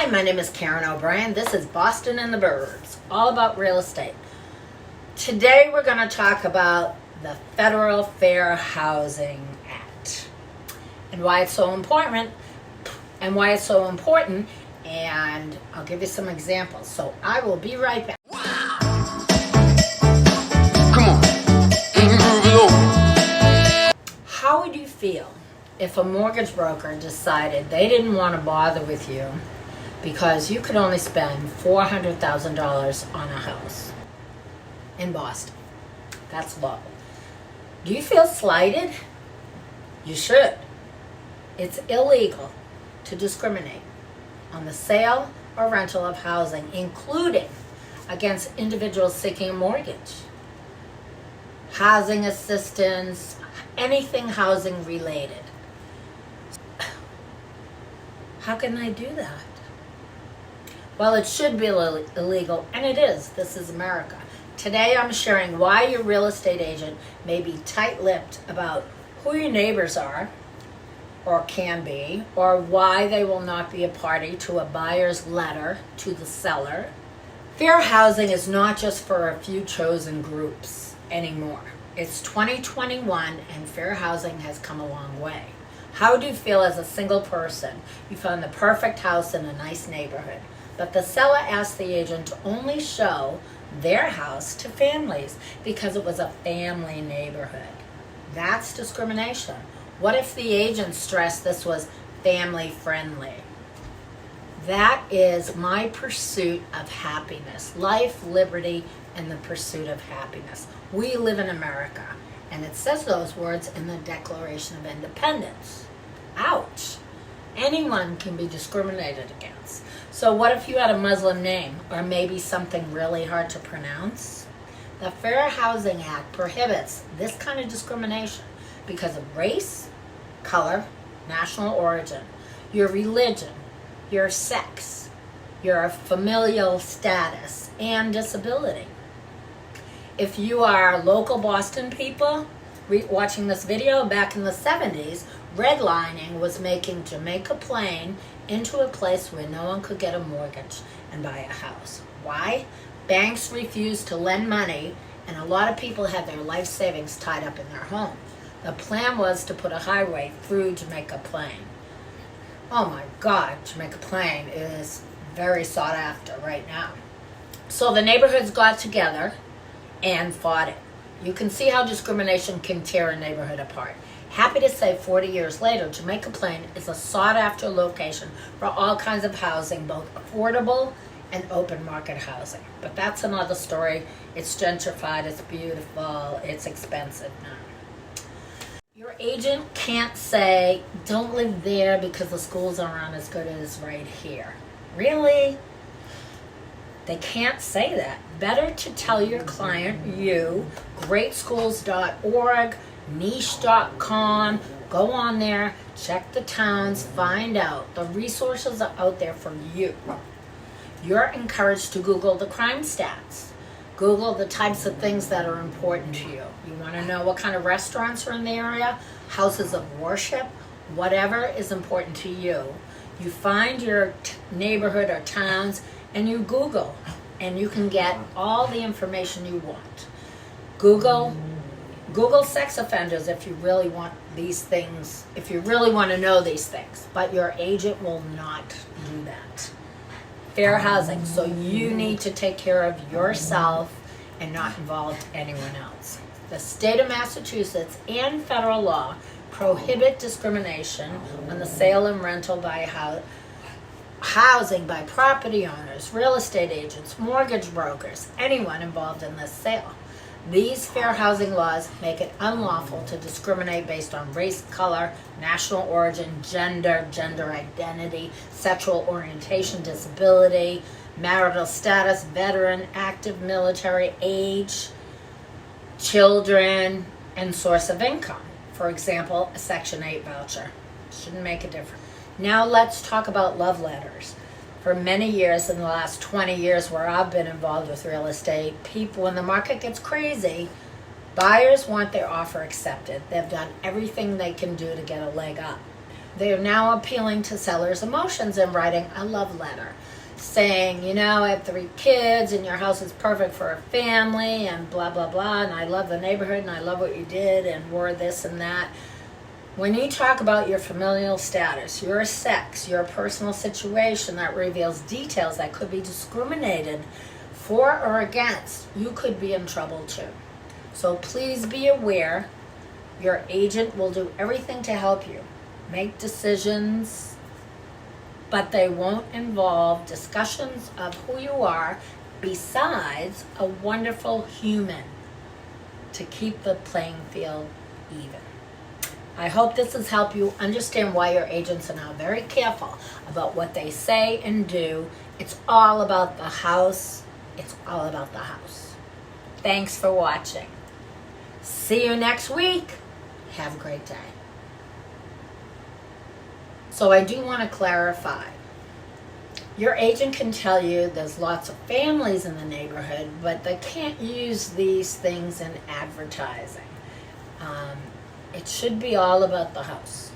Hi, my name is Karenobrienre. This is Boston and the Burbs, all about real estate. Today we're going to talk about the Federal Fair Housing Act and why it's so important, and I'll give you some examples. So I will be right back. Come on. How would you feel if a mortgage broker decided they didn't want to bother with you because you could only spend $400,000 on a house in Boston? That's low. Do you feel slighted? You should. It's illegal to discriminate on the sale or rental of housing, including against individuals seeking a mortgage, housing assistance, anything housing related. How can I do that? Well, it should be illegal, and it is. This is America. Today I'm sharing why your real estate agent may be tight-lipped about who your neighbors are, or can be, or why they will not be a party to a buyer's letter to the seller. Fair housing is not just for a few chosen groups anymore. It's 2021, and fair housing has come a long way. How do you feel as a single person? You found the perfect house in a nice neighborhood, but the seller asked the agent to only show their house to families because it was a family neighborhood. That's discrimination. What if the agent stressed this was family friendly? That is my pursuit of happiness. Life, liberty, and the pursuit of happiness. We live in America, and it says those words in the Declaration of Independence. Ouch. Anyone can be discriminated against. So what if you had a Muslim name, or maybe something really hard to pronounce? The Fair Housing Act prohibits this kind of discrimination because of race, color, national origin, your religion, your sex, your familial status, and disability. If you are local Boston people watching this video, back in the 70s, redlining was making Jamaica Plain into a place where no one could get a mortgage and buy a house. Why? Banks refused to lend money, and a lot of people had their life savings tied up in their home. The plan was to put a highway through Jamaica Plain. Oh my God, Jamaica Plain is very sought after right now. So the neighborhoods got together and fought it. You can see how discrimination can tear a neighborhood apart. Happy to say 40 years later, Jamaica Plain is a sought-after location for all kinds of housing, both affordable and open market housing. But that's another story. It's gentrified, it's beautiful, it's expensive now. Your agent can't say, don't live there because the schools aren't as good as right here. Really? They can't say that. Better to tell your client, greatschools.org, niche.com, go on there, check the towns, find out. The resources are out there for you. You're encouraged to Google the crime stats. Google the types of things that are important to you. You want to know what kind of restaurants are in the area, houses of worship, whatever is important to you. You find your neighborhood or towns and you Google, and you can get all the information you want. Google sex offenders if you really want these things, if you really want to know these things, but your agent will not do that. Fair housing, so you need to take care of yourself and not involve anyone else. The state of Massachusetts and federal law prohibit discrimination on the sale and rental by housing by property owners, real estate agents, mortgage brokers, anyone involved in this sale. These fair housing laws make it unlawful to discriminate based on race, color, national origin, gender identity, sexual orientation, disability, marital status, veteran, active military, age, children, and source of income. For example, a Section 8 voucher. Shouldn't make a difference. Now let's talk about love letters. For many years, in the last 20 years where I've been involved with real estate, people, when the market gets crazy, buyers want their offer accepted. They've done everything they can do to get a leg up. They're now appealing to sellers' emotions and writing a love letter, saying, you know, I have 3 kids and your house is perfect for a family and blah, blah, blah, and I love the neighborhood and I love what you did and we're this and that. When you talk about your familial status, your sex, your personal situation that reveals details that could be discriminated for or against, you could be in trouble too. So please be aware. Your agent will do everything to help you make decisions, but they won't involve discussions of who you are besides a wonderful human to keep the playing field even. I hope this has helped you understand why your agents are now very careful about what they say and do. It's all about the house. It's all about the house. Thanks for watching. See you next week. Have a great day. So I do want to clarify. Your agent can tell you there's lots of families in the neighborhood, but they can't use these things in advertising. It should be all about the house.